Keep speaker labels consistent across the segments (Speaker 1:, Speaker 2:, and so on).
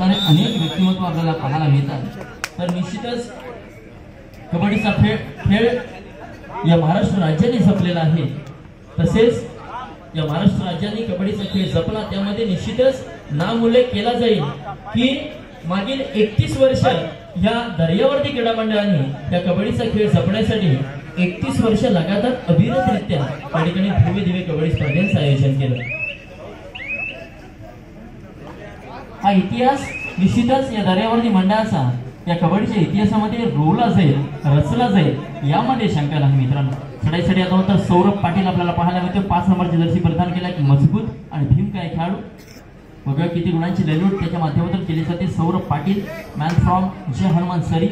Speaker 1: असणारे अनेक व्यक्तिमत्व आपल्याला पाहायला मिळतात। तर निश्चितच कबड्डीचा खेळ या महाराष्ट्र राज्याने जपलेला आहे। तसेच या महाराष्ट्र राज्याने कबड्डीचा खेळ जपला, त्यामध्ये निश्चितच नाव उल्लेख केला जाईल की मागील 31 वर्ष या दर्यावर्दी क्रीडा मंडळाने या कबड्डीचा खेळ जपण्यासाठी 31 वर्ष लगातार अविरतरित्या या ठिकाणी भव्य दिव्य कबड्डी स्पर्धेचं आयोजन केलं। हा इतिहास निश्चितच या दर्यावर्दी मंडळाचा या कबड्डीच्या इतिहासामध्ये रोवला जाईल, रचला जाईल यामध्ये शंका नाही मित्रांनो। चढाईसाठी आता तर सौरभ पाटील आपल्याला पाहायला मिळतो, 5 नंबरची जर्सी परिधान केला की मजबूत आणि भीमकाय खेळाडू, बघा किती गुणांची लढत त्याच्या माध्यमातून केली जाते। सौरभ पाटील मॅन फ्रॉम जय हनुमान सरी।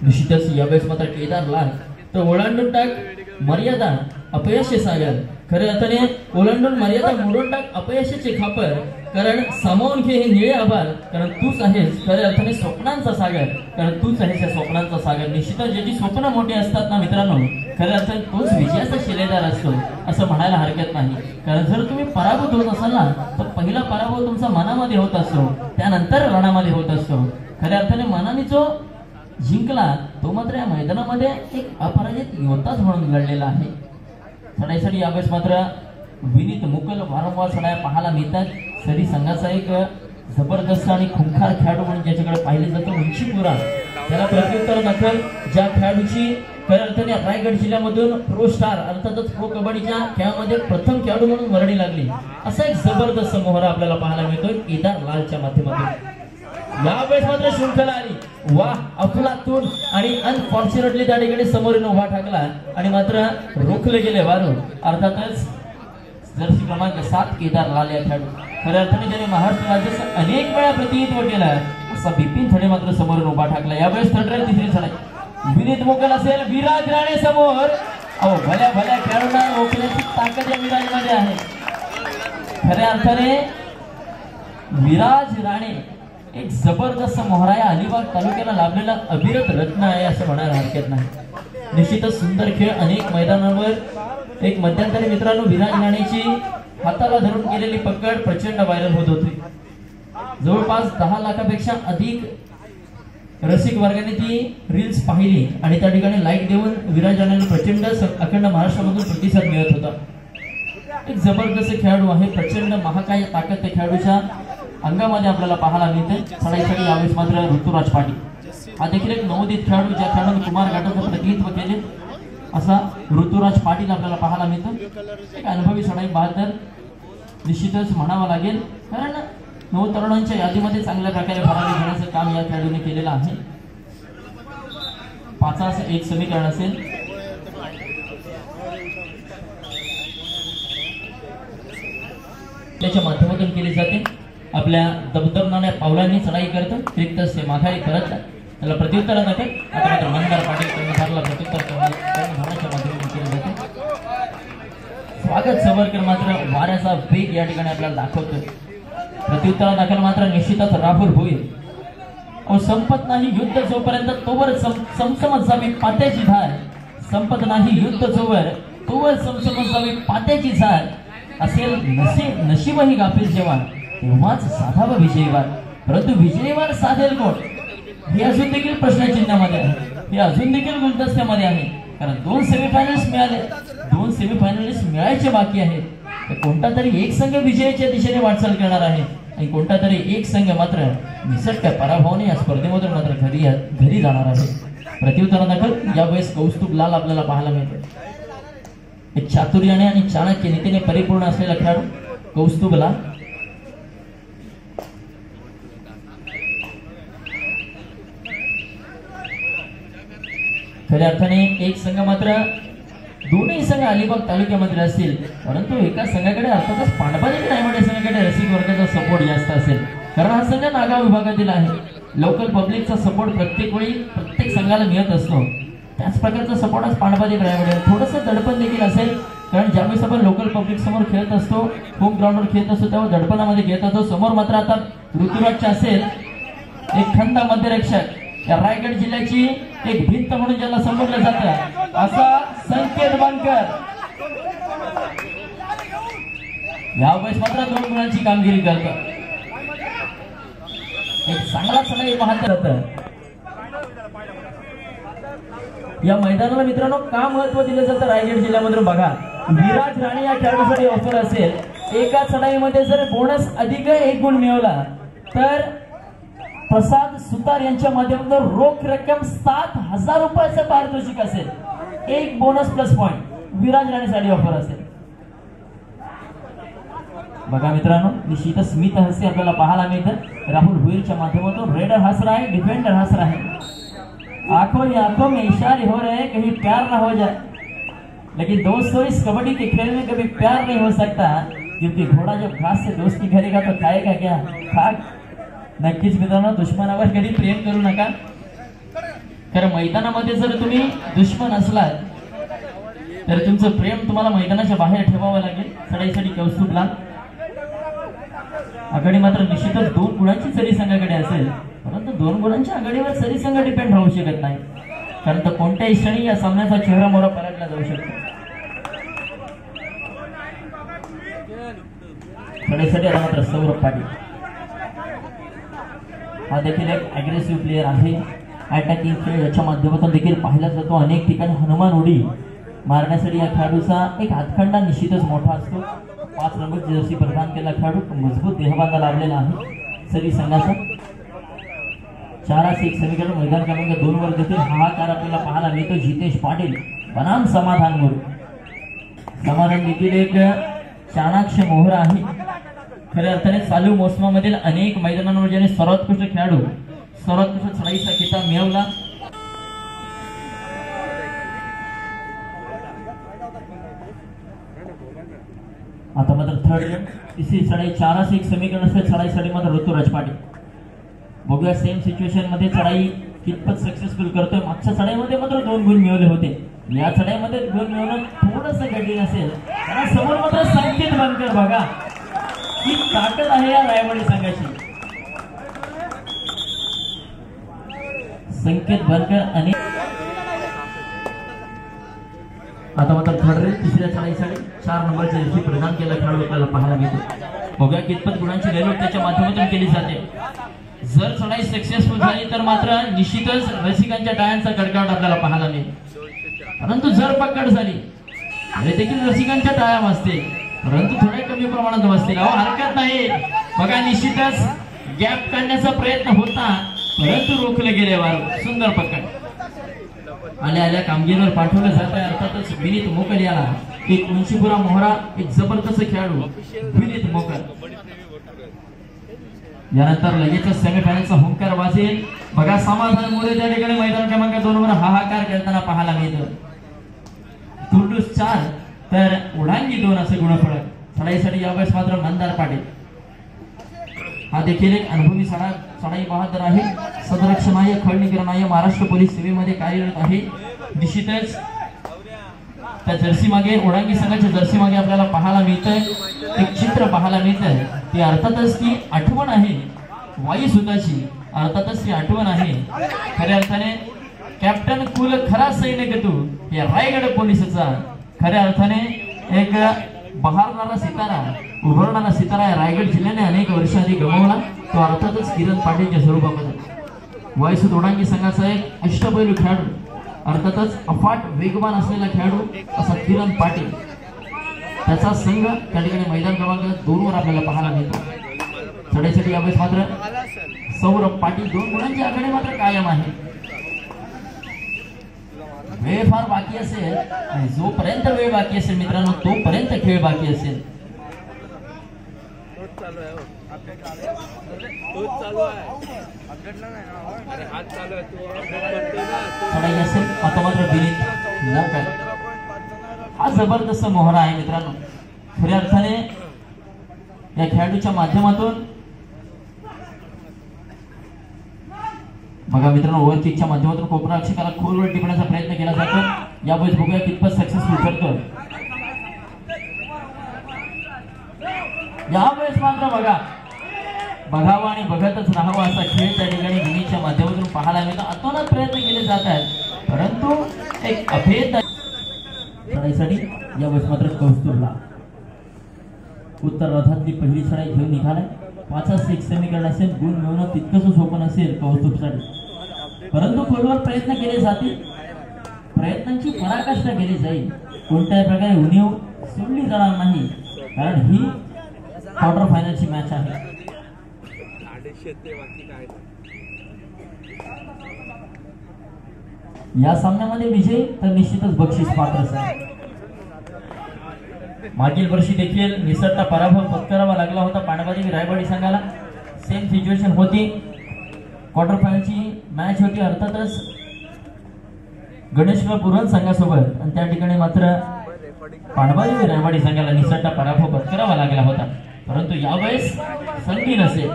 Speaker 1: निश्चितच यावेळेस मात्र केदार लाल तर ओलांडून टाक मर्यादा अपयश सागर, खऱ्या अर्थाने ओलांडून मर्यादा मोडून टाक अपयशाचे खापर, कारण सामावून घे हे निळे आभार, कारण तूच आहेस खऱ्या अर्थाने स्वप्नांचा सागर, कारण तूच आहेस या स्वप्नांचा सागर। निश्चितच ज्याची स्वप्न मोठी असतात ना मित्रांनो, खऱ्या अर्थाने तोच विजयाचा शिलेदार असतो असं म्हणायला हरकत नाही। कारण जर तुम्ही पराभूत होत असाल ना तर पहिला पराभव तुमचा मनामध्ये होत असतो, त्यानंतर रणामध्ये होत असतो। खऱ्या अर्थाने मनाने जो जिंकला तो मात्र या मैदानामध्ये एक अपराजित योद्धाच म्हणून लढलेला आहे। चढाईसाठी यावेळेस मात्र विनीत मुकल वारंवार चढाया पाहायला मिळतात। सरी संघाचा एक जबरदस्त आणि खुंखार खेळाडू म्हणून ज्याच्याकडे पाहिले जातं उंची पुरा, त्याला प्रत्युत्तर दाखल ज्या खेळाडूची खऱ्या अर्थाने रायगड जिल्ह्यामधून प्रो स्टार अर्थातच प्रो कबड्डीच्या खेळामध्ये प्रथम खेळाडू म्हणून वर्णी लागली, असा एक जबरदस्त मोहरा आपल्याला पाहायला मिळतोय केदार लालच्या माध्यमातून। यावेळेस मात्र शृंखला आली, वाह अफलातून आणि अनफॉर्च्युनेटली त्या ठिकाणी समोरून उभा टाकला आणि मात्र रोखले गेले वारू। अर्थातच जर्सी क्रमांक 7 केदार लाल या खेळाडू खऱ्या अर्थाने ज्याने महाराष्ट्र राज्याचं अनेक वेळा प्रतिनिधित्व केलं असा बिपिन थडे मात्र समोरून उभा टाकला। यावेळेस थर्ड तिसरी चढाई विनीत मुकल असेल, विराज राणे समोर, अहो भल्या भल्या खेळाडूंना रोखण्याची ताकद या विराजमध्ये आहे। खऱ्या अर्थाने विराज राणे एक जबरदस्त मोहरा या अलिबाग तालुक्याला लाभलेला अभिरत रत्न आहे असं म्हणायला हरकत नाही। निश्चितच सुंदर खेळ अनेक मैदानांवर। एक मध्यंतरी मित्रांनो विराज राणेची हाताला धरून केलेली पकड प्रचंड व्हायरल होत होती, जवळपास 10 लाखापेक्षा अधिक रसिक वर्गाने ती रील्स पाहिली आणि त्या ठिकाणी लाईक देऊन विराज राणेला प्रचंड अखंड महाराष्ट्रामधून प्रतिसाद मिळत होता। एक जबरदस्त खेळाडू आहे, प्रचंड महाकाय ताकद त्या खेळाडूच्या अंगामध्ये आपल्याला पाहायला मिळते। चढाईसाठी यावेळेस मात्र ऋतुराज पाटील हा देखील एक नवोदित खेळाडू, ज्या खेळाडूने कुमार घाटाचं प्रतिनिधित्व केले असा ऋतुराज पाटील आपल्याला पाहायला मिळतं। एक अनुभवी चढाई बहादर निश्चितच म्हणावं लागेल, कारण नवतरुणांच्या यादीमध्ये चांगल्या प्रकारे भरारी घेण्याचं काम या खेळाडूने केलेलं आहे। 5 एक समीकरण असेल, त्याच्या माध्यमातून केली जाते। आपल्या दबदबणाऱ्या पावलांनी चढाई करतो, रिक्त माघारी करत त्याला प्रत्युत्तर दाखल आता मात्र मंदार पाटील कर्णधारला प्रत्युत्तर कर्णधाराच्या माध्यमातून केले जाते। स्वागत सवरकर मात्र वाऱ्याचा वेग या ठिकाणी आपल्याला दाखवतोय। प्रत्युत्तर दाखल मात्र निश्चितच राहुल होईल। संपत नाही युद्ध जोपर्यंत तोवर समसमत जावी पात्याची धार, संपत नाही युद्ध जोवर तोवर समसमत जावी पात्याची धार, असेल नशीबही गाफील जेव्हा तेव्हाच साधावा विजयवार, परंतु विजयवार साधेल कोण हे अजून देखील प्रश्नचिन्हामध्ये आहे, हे अजून देखील गुलदस्त्यामध्ये आहे। कारण 2 सेमीफायनल्स मिळाले, 2 सेमीफायनलिस्ट मिळायचे बाकी आहेत, तर कोणता तरी एक संघ विजयाच्या दिशेने वाटचाल करणार आहे आणि कोणता तरी एक संघ मात्र निसटत्या पराभवाने या स्पर्धेमधून मात्र घरी जाणार आहे। प्रत्युत्तरादाखल यावेळेस कौस्तुभ लाल आपल्याला पाहायला मिळतो। एक चातुर्याने आणि चाणक्य नीतीने परिपूर्ण असलेला खेळाडू कौस्तुभ लाल। खऱ्या अर्थाने एक संघ मात्र दोन्ही संघ अलिबाग तालुक्यामध्ये असतील, परंतु एका संघाकडे अर्थातच पांडपादेवी रायवाडे संघाकडे रसिक वर्गाचा सपोर्ट जास्त असेल, कारण हा संघ नागाव विभागातील आहे। लोकल पब्लिकचा सपोर्ट प्रत्येक वेळी प्रत्येक संघाला मिळत असतो, त्याच प्रकारचा सपोर्ट आज पांडपादेवी रायवाडे। थोडंसं दडपण देखील असेल कारण ज्यावेळेस आपण लोकल पब्लिक समोर खेळत असतो, होम ग्राउंडवर खेळत असतो, तेव्हा दडपणामध्ये खेळत असतो. समोर मात्र आता ऋतुराजचे असेल एक खंड मध्यरक्षक, या रायगड जिल्ह्याची एक भिंत म्हणून ज्याला संबोधलं जातं असा संकेत बनकर यावेळेस मात्र 2 गुणांची कामगिरी करतो. एक चांगला चढाई पाहत जातं. या मैदानाला मित्रांनो का महत्व दिलं जातं रायगड जिल्ह्यामध्ये बघा, विराज राणे या खेळाडूसाठी ऑफर असेल, एका चढाईमध्ये जर बोनस अधिक 1 गुण मिळवला तर प्रसाद सुतार यांच्या माध्यमातून रोख रक्कम 7,000 रुपयाचं पारितोषिक असेल. एक बोनस प्लस पॉइंट विराज राणेसाठी ऑफर असेल. बघा मित्रांनो, निश्चितच स्मित हास्य आपल्याला पाहायला मिळतं. राहुल भुईरच्या माध्यमातून रेडर हंस रहा है, डिफेंडर हंस रहा है. आंखों ही आंखों में इशारे हो रहे हैं कहीं प्यार ना हो जाए. लेकिन दोस्तों, इस कबड्डी के खेल में कभी प्यार नहीं हो सकता, क्योंकि घोड़ा जब घास से दोस्ती करेगा तो खाएगा क्या, खाक. नक्कीच मित्रांनो, दुश्मनावर कधी प्रेम करू नका, कारण मैदानामध्ये जर तुम्ही दुश्मन असलात तर तुमचं प्रेम तुम्हाला मैदानाच्या बाहेर ठेवावं लागेल. चढाईसाठी कौस्तुभला आघाडी मात्र निश्चितच 2 गुणांची सरी संघाकडे असेल, परंतु 2 गुणांच्या आघाडीवर सरी संघ डिपेंड राहू शकत नाही, कारण तर कोणत्याही क्षणी या सामन्याचा चेहरा मोहरा पलटला जाऊ शकतो. चढाईसाठी आता मात्र सौरभ पाटील हा देखील एक अग्रेसिव्ह प्लेयर आहे. अटॅकिंग खेळ याच्या माध्यमातून देखील पाहिला जातो. अनेक ठिकाणी हनुमान उडी मारण्यासाठी या खेळाडूचा एक हातखंडा निश्चितच मोठा असतो. 5 नंबरची जर्सी प्रदान केला खेळाडू, मजबूत देहबांधा लाभलेला आहे सरी संघाचा. 4-1 समीकरण मैदान क्रमांक 2 वर देखील हाहाकार आपल्याला पाहायला मिळतो. जितेश पाटील बनाम समाधान मोरे. समाधान देखील एक चाणाक्ष मोहरा आहे. खऱ्या अर्थाने चालू मोसमामधील अनेक मैदानांवर ज्याने सर्वोत्कृष्ट खेळाडू, सर्वोत्कृष्ट चढाईचा किताब मिळवला. आता मात्र थर्ड तिसरी चढाई 4-1 समीकरण असेल. चढाईसाठी मात्र ऋतुराज पाटील. बघूया सेम सिच्युएशन मध्ये चढाई कितपत सक्सेसफुल करतोय. मागच्या चढाईमध्ये मात्र 2 गुण मिळवले होते, या चढाईमध्ये गुण मिळवणं थोडंसं कठीण असेल. कारण समोर मात्र संकेत बनकर बघा की ताकद आहे या रायवाडी संघाची. संकेत बनकर आणि आता मात्र थर्ड तिसऱ्या चढाईसाठी 4 नंबरची जर्सी प्रदान केला खेळाडू आपल्याला पाहायला मिळतो. बघूया कितपत गुणांची रेलूट त्याच्या माध्यमातून केली जाते. जर चढाई सक्सेसफुल झाली तर मात्र निश्चितच रसिकांच्या टाळ्यांचा कडकडाट आपल्याला पाहायला मिळेल, परंतु जर पकड झाली तरी देखील रसिकांच्या टाळ्या वाजतील, परंतु थोड्या कमी प्रमाणात वाजतील. हरकत नाही. बघा निश्चितच गॅप काढण्याचा प्रयत्न होता, परंतु रोखले गेले. सुंदर पकड आल्या कामगिरीवर पाठवलं जात आहे. अर्थातच विनीत मोकल याला एक उंचीपुरा मोहरा, एक जबरदस्त खेळाडू विनीत मोकल. यानंतर लगेचच सेमीफायनलचा हुंकार वाजेल. बघा समाधान मोरे त्या ठिकाणी मैदान क्रमांक 2 वर हाहाकार करताना पाहायला मिळतं. तुर्टूस 4 तर उडांगी 2 असे गुणफलक. चढाईसाठी यावेळेस मात्र मंदार पाटील हा देखील एक अनुभवी चढाई बहादर आहे. सदरक्षणाय खळणीकरणाय महाराष्ट्र पोलीस सेवेमध्ये कार्यरत आहे. निश्चितच त्या जर्सी मागे, ओढांगी संघाच्या जर्सी मागे आपल्याला पाहायला मिळतंय एक चित्र पाहायला मिळतंय. ती अर्थातच ती आठवण आहे वायुसुताची, अर्थातच ती आठवण आहे खऱ्या अर्थाने कॅप्टन कुल खरा सैनिक तू या रायगड पोलिसचा. खऱ्या अर्थाने एक बहारणारा सितारा, उभरणारा सितारा या रायगड जिल्ह्याने अनेक वर्षांनी गमावला. तो अर्थातच किरण पाटीलच्या स्वरूपामध्ये. वायुसूत ओढांगी संघाचा एक अष्टपैलू खेळाडू, अर्थातच अफाट वेगवान असलेला खेळाडू असा किरण पाटील, त्याचा संघ त्या ठिकाणी मैदान क्रमांक 2 वर आपल्याला पाहायला मिळतो. चढाईसाठी यावेळेस मात्र सौरभ पाटील 2 गुणांची आघाडी मात्र कायम आहे. वेळ फार बाकी असेल आणि जोपर्यंत वेळ बाकी असेल मित्रांनो तोपर्यंत खेळ बाकी असेल. चढाई असेल आता मात्र विनीत मोकल हा जबरदस्त मोहरा आहे मित्रांनो. खऱ्या अर्थाने या खेळाडूच्या माध्यमातून बघा मित्रांनो ओव्हरकिकच्या माध्यमातून कोपरा रक्षकाला खोलवर टिपण्याचा प्रयत्न केला जातो. यावेळेस बघूया कितपत सक्सेसफुल ठरतो. यावेळेस मात्र बघावं आणि बघतच राहावं असा खेळ त्या ठिकाणी गिनीच्या माध्यमातून पाहायला मिळतो. अतोनात प्रयत्न केले जात आहेत परंतु एक अभेद चढाईसाठी यावेळेस मात्र कौस्तुभला उत्तर रथातली पहिली चढाई घेऊन निघालाय. 5 एक समीकरण असेल, गुण मिळवणं तितकंच सोपं नसेल कौस्तुभसाठी, परंतु खोलवर प्रयत्न केले जातील, प्रयत्नांची पराकाष्ठा केली जाईल, कोणत्याही प्रकारे उणीव सोडली जाणार नाही, कारण ही क्वार्टर फायनलची मॅच आहे. या सामन्यामध्ये विजय तर निश्चितच बक्षीस पात्र आहे. मागील वर्षी देखील निसटता पराभव पत्करावा लागला होता पांडवादेवी रायवाडी संघाला. सेम सिच्युएशन होती, क्वार्टर फायनलची मॅच होती अर्थातच गणेश पुरण संघासोबत, आणि त्या ठिकाणी मात्र पांडवादेवी रायवाडी संघाला निसटता पराभव पत्करावा लागला होता. परंतु यावेळेस संधी नसेल,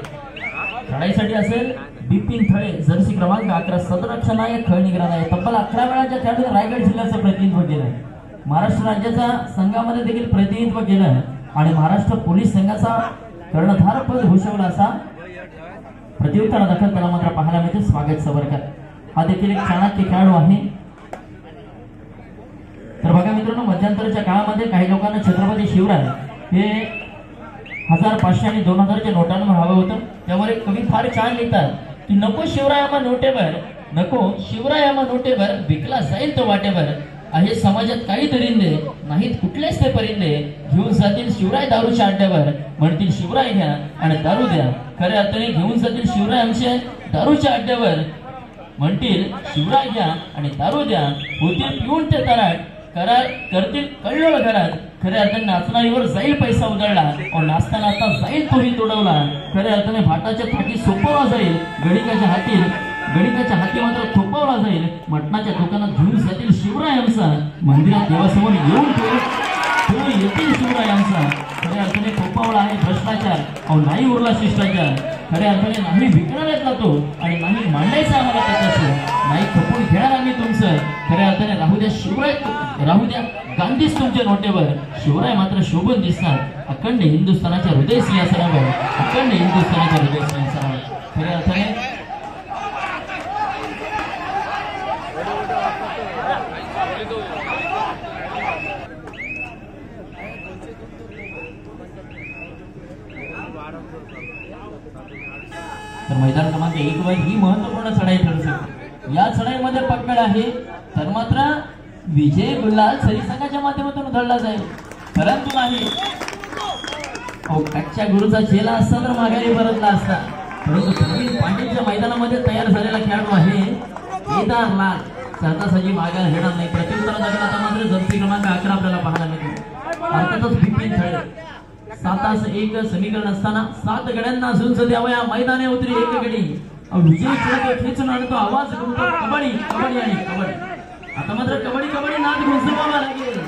Speaker 1: चढाईसाठी असेल बिपिन थळे जर्सी क्रमांक 11 सदरक्षण नायक खळणीग्रा नायक तब्बल 11 वेळाच्या खेळाडूने रायगड जिल्ह्याचं प्रतिनिधित्व केलं, महाराष्ट्र राज्याच्या संघामध्ये देखील प्रतिनिधित्व केलं आणि महाराष्ट्र पोलीस संघाचा कर्णधार पद भूषवला असा प्रत्युत्तर दाखल त्याला मात्र पाहायला मिळते. स्वागत सवरकर हा देखील एक चाणक्य खेळाडू आहे. तर बघा मित्रांनो, मध्यंतराच्या काळामध्ये काही लोकांना छत्रपती शिवराय हे 1000, 500 आणि 2000च्या नोटांवर हवं होतं. त्यावर एक कवी फार छान लिहितात की नको शिवरायामा नोटेवर, नको शिवरायामा नोटेवर, विकला जाईल तो वाटेवर, आहे समाजात काही दरिंदे नाहीत कुठलेच ते परिंदे, घेऊन जातील शिवराय दारूच्या अड्ड्यावर, म्हणतील शिवराय घ्या आणि दारू द्या, खऱ्या अर्थाने घेऊन जातील शिवराय आमच्या दारूच्या अड्ड्यावर, म्हणतील शिवराय घ्या आणि दारू द्या, होतील पिऊन ते तराट, करतील कळलोळ घरात, खऱ्या अर्थाने नाचणारीवर जाईल पैसा उधळला, नाचता नाचता जाईल तोही तोडवला, खऱ्या अर्थाने भाटाच्या थाटी सोपवला जाईल, गणिकाच्या हाती मात्र थोपवला जाईल, मटणाच्या दुकानात घेऊन जातील शिवराय आमचा, मंदिरात देवासमोर येऊन येतील शिवराय आमचा, खऱ्या अर्थाने थोपवला आहे भ्रष्टाचार, नाही उरला शिष्टाचार, खऱ्या अर्थाने नाही विकणाऱ्यातला तो आणि नाही मांडायचा आम्हाला त्याचा, नाही खपून घेणार आम्ही तुमचं, खऱ्या अर्थाने राहू द्या शिवराय, राहू द्या गांधीच तुमच्या नोटेवर, शिवराय मात्र शोभून दिसतात अखंड हिंदुस्थानाच्या हृदय सिंहासनावर, अखंड हिंदुस्थानाच्या हृदय सिंहासनावर. खऱ्या अर्थाने तर मैदान क्रमांक 1 वर ही महत्वपूर्ण चढाई ठरू शकते. या चढाईमध्ये पकड आहे तर मात्र विजय गुलाल सरी संघाच्या माध्यमातून उधळला जाईल, परंतु नाही कच्च्या गुरुचा चेला असता तर माघारी परतला असता. परंतु पांड्याच्या मैदानामध्ये तयार झालेला खेळाडू आहे केदार लाल, सहजासहजी मागायला घेणार नाही. प्रत्युत्तर दाखल मात्र जर्सी क्रमांक 11 आपल्याला पाहायला मिळतो. अर्थातच बिपिन थळे 7 एक समीकरण असताना 7 गड्यांना झुंज द्यावं या मैदाने उतरी एक गडी, विजय खेचून आणतो आवाज घुमतो कबड्डी कबड्डी आणि कबड्डी. आता मात्र कबड्डी कबड्डी नाद घुसवावा लागेल,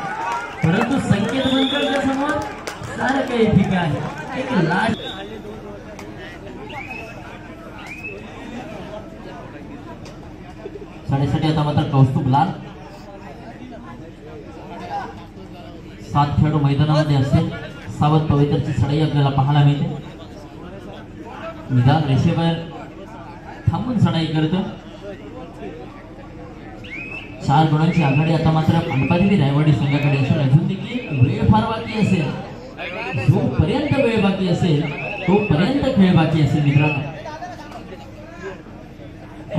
Speaker 1: परंतु संकेत मंडळच्या समोर सारं काही ठीक आहे. एक लाट साडेसाठी आता मात्र कौस्तुभ लाल 7 खेळाडू मैदानामध्ये असतील. सावध पवित्रची चढाई आपल्याला पाहायला मिळते. निदान रेषेवर थांबून चढाई करतो. 4 गुणांची आघाडी आता मात्र पांडवादेवी रायवाडी संघाकडे असेल. अजून देखील वेळ फार बाकी असेल, जोपर्यंत वेळ बाकी असेल तोपर्यंत खेळ बाकी असेल मित्रांनो.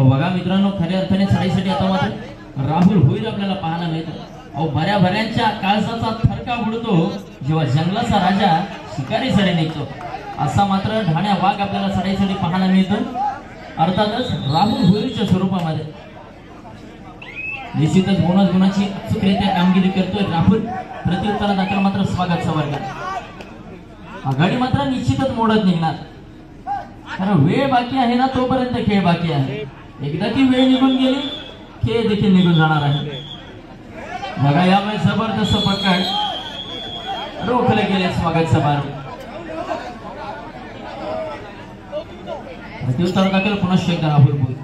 Speaker 1: बघा मित्रांनो, खऱ्या अर्थाने चढाईसाठी आता मात्र राहुल भोईर आपल्याला पाहायला मिळतो. बऱ्याबऱ्यांच्या काळजाचा थरका उडतो जेव्हा जंगलाचा राजा शिकारी सरे निघतो, असा मात्र ढाण्या वाघ आपल्याला चढाईसाठी पाहायला मिळतो. अर्थातच राहुल भोईरच्या स्वरूपामध्ये निश्चितच बोनस गुणाची अचूकरित्या कामगिरी करतोय राहुल. प्रत्युत्तरा दाखल मात्र स्वागत सवरकर. आघाडी मात्र निश्चितच मोडत निघणार, कारण वेळ बाकी आहे ना, तोपर्यंत खेळ बाकी आहे. एकदा की वेळ निघून गेली खेळ देखील निघून जाणार आहे. बघा यामुळे जबरदस्त पकड रोखले गेले स्वागत समारोह. प्रत्युत्तर दाखल पुनश्च एकदा राहुल भोईर.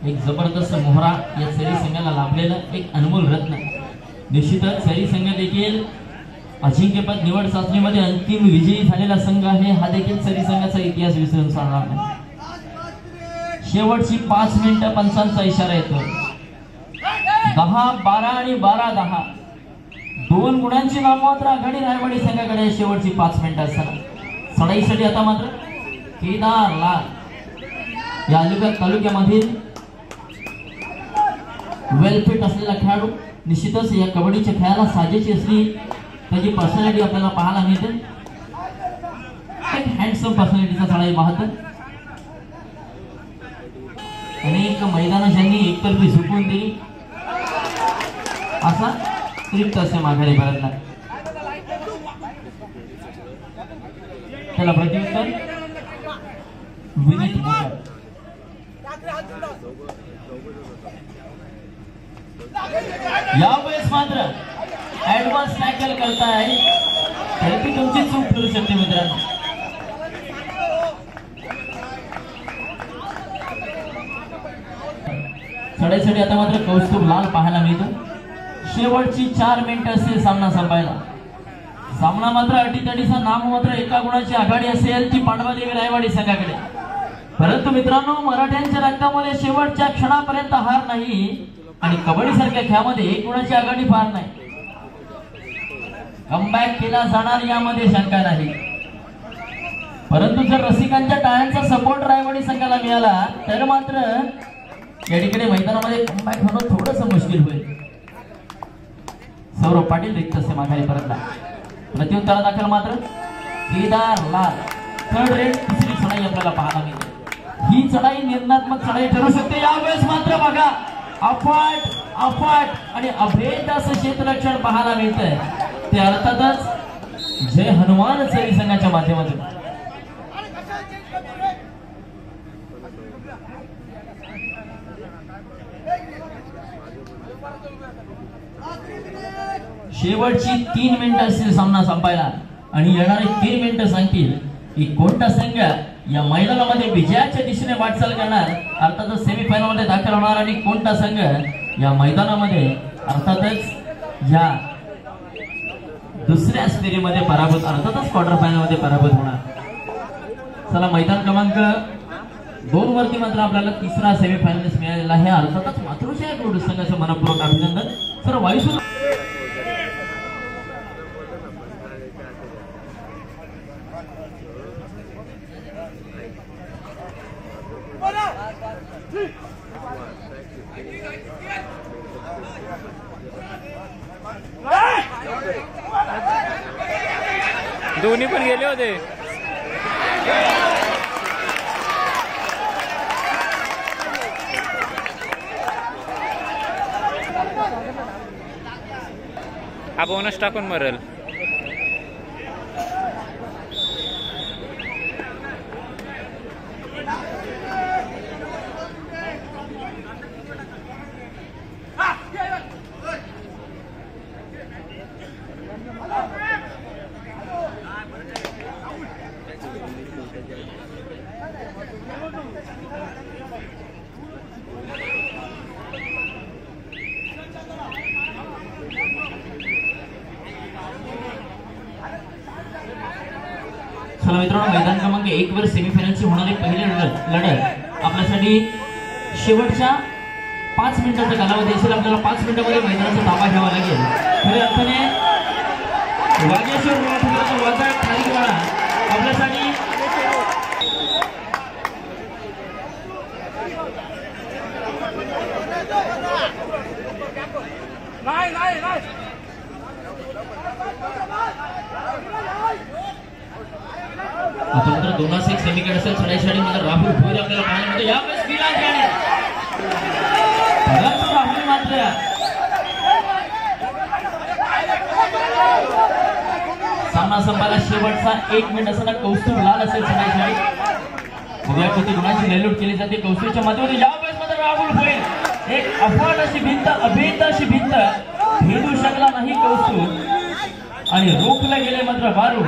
Speaker 1: एक जबरदस्त मोहरा या सरी संघाला लाभलेला एक अनमोल रत्न. निश्चितच सरी संघ देखील अजिंक्यपद निवड चाचणीमध्ये अंतिम विजयी झालेला संघ आहे हा देखील सरी संघाचा इतिहास विसरून चालणार नाही. शेवटची 5 मिनिटं पंचांचा इशारा येतो. 10-12 आणि 12-10 2 गुणांची नाममात्र आघाडी रायवाडी संघाकडे शेवटची 5 मिनिटं असताना चढाईसाठी आता मात्र केदार लाल या अलिबाग तालुक्यामधील वेलफिट असलेला खेळाडू. निश्चितच या कबड्डीच्या खेळाला साजेची असली त्याची पर्सनॅलिटी आपल्याला पाहायला मिळते. एक हँडसम पर्सनॅलिटीचा चढाई पाहत अनेक मैदान ज्यांनी एकतर्फी झुकवून दिली असा तृप्त असे माघारी परतला. त्याला प्रत्युत्तर विनीत मोकर. यावेळेस मात्र ऍडव्हान्स टॅकल करताय तरी ती तुमची चूक ठरू शकते मित्रांनो. चढाईसाठी आता मात्र कौस्तुभ लाल पाहायला मिळतो. शेवटची 4 मिनिटं असेल सामना संपायला. सामना मात्र अटीतटीचा नाम मात्र एका गुणाची आघाडी असेल ती पांडवादेवी रायवाडी संघाकडे. परंतु मित्रांनो मराठ्यांच्या रक्तामध्ये शेवटच्या क्षणापर्यंत हार नाही आणि कबड्डी सारख्या खेळामध्ये 1 गुणाची आघाडी फार नाही. कमबॅक केला जाणार यामध्ये शंका नाही. परंतु जर रसिकांच्या टाळ्यांचा सपोर्ट रायवाडी संघाला मिळाला तर मात्र या ठिकाणी मैदानामध्ये कमबॅक होणं थोडंसं मुश्किल होईल. सौरभ पाटील रिक्त असे माघारी परतला. प्रत्युत्तरा दाखल मात्र केदार लाल. 3rd रेट तिसरी चढाई आपल्याला पाहायला मिळते. ही चढाई निर्णात्मक चढाई ठरू शकते. यावेळेस मात्र बघा अफाट आणि अभेद असं क्षेत्ररक्षण पाहायला मिळतंय. ते अर्थातच जय हनुमान सेवी संघाच्या माध्यमातून. शेवटची 3 मिनिटं असतील सामना संपायला आणि येणारे 3 मिनिटं सांगतील की कोणता संघ या मैदानामध्ये विजयाच्या दिशेने वाटचाल करणार अर्थातच सेमीफायनल मध्ये दाखल होणार आणि कोणता संघ या मैदानामध्ये अर्थातच या दुसऱ्या फेरीमध्ये पराभूत अर्थातच क्वार्टर फायनल मध्ये पराभूत होणार. चला मैदान क्रमांक 2 वरती मात्र आपल्याला तिसरा सेमीफायनलिस्ट मिळालेला आहे. अर्थातच मातृश्री या संघाचं मनपूर्वक अभिनंदन. सर वायुसू
Speaker 2: दोन्ही पण गेले होते. हा बोनस टाकून मरल.
Speaker 1: मित्रांनो मैदान क्रमांक 1 वर सेमीफायनलची होणारी पहिली लढत आपल्यासाठी शेवटच्या 5 मिनिटाचा कालावधी असेल. आपल्याला 5 मिनिटांमध्ये मैदानाचा ताबा घ्यावा लागेल. खऱ्या अर्थाने वागेश्वर वादळ खाली वळा आपल्यासाठी आता मात्र 2-1 सेमीकडे असेल. चढाईसाठी मात्र राहुल भोईर आपल्याला पाहायला मिळतो. यावेळेस विराज राणे परंतु राहुल मात्र सामना संपायला शेवटचा 1 मिनिट असताना कौस्तुभ लाल असेल चढाईसाठी. उद्या किती गुणांची नेलूट केली जाते कौस्तुभच्या माध्यमातून. यावेळेस मात्र राहुल भोईर एक अफाट अशी भिंत अभेद अशी भिंत भेदू शकला नाही कौस्तुभ आणि रोखले गेले मात्र बारू.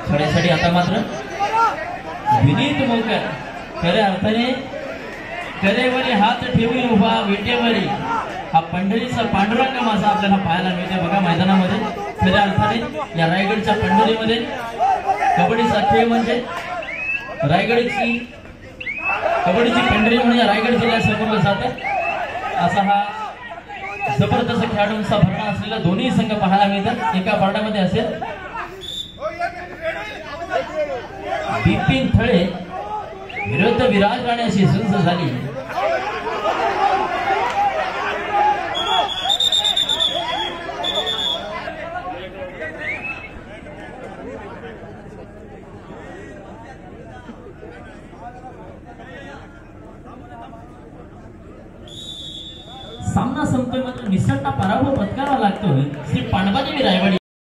Speaker 1: चढाईसाठी आता मात्र विनीत मोकर खऱ्या अर्थाने करेवरी हात ठेवून उभा विटेवरी हा पंढरीचा पांडुरंग माझा आपल्याला पाहायला मिळते बघा मैदानामध्ये. खऱ्या अर्थाने या रायगडच्या पंढरीमध्ये कबड्डीचा खेळ म्हणजे रायगडची कबड्डीची पंढरी म्हणून या रायगड जिल्ह्यात समोरलं जातं. असा हा जबरदस्त खेळाडूंचा भरणा असलेला दोन्ही संघ पाहायला मिळतात. एका पारड्यामध्ये असेल बिपिन थळे विरुद्ध विराज राणे अशी झुंज झाली. सामना संपतोय मात्र निसटता पराभव पत्करावा लागतोय श्री पांडवादेवी रायवाडी.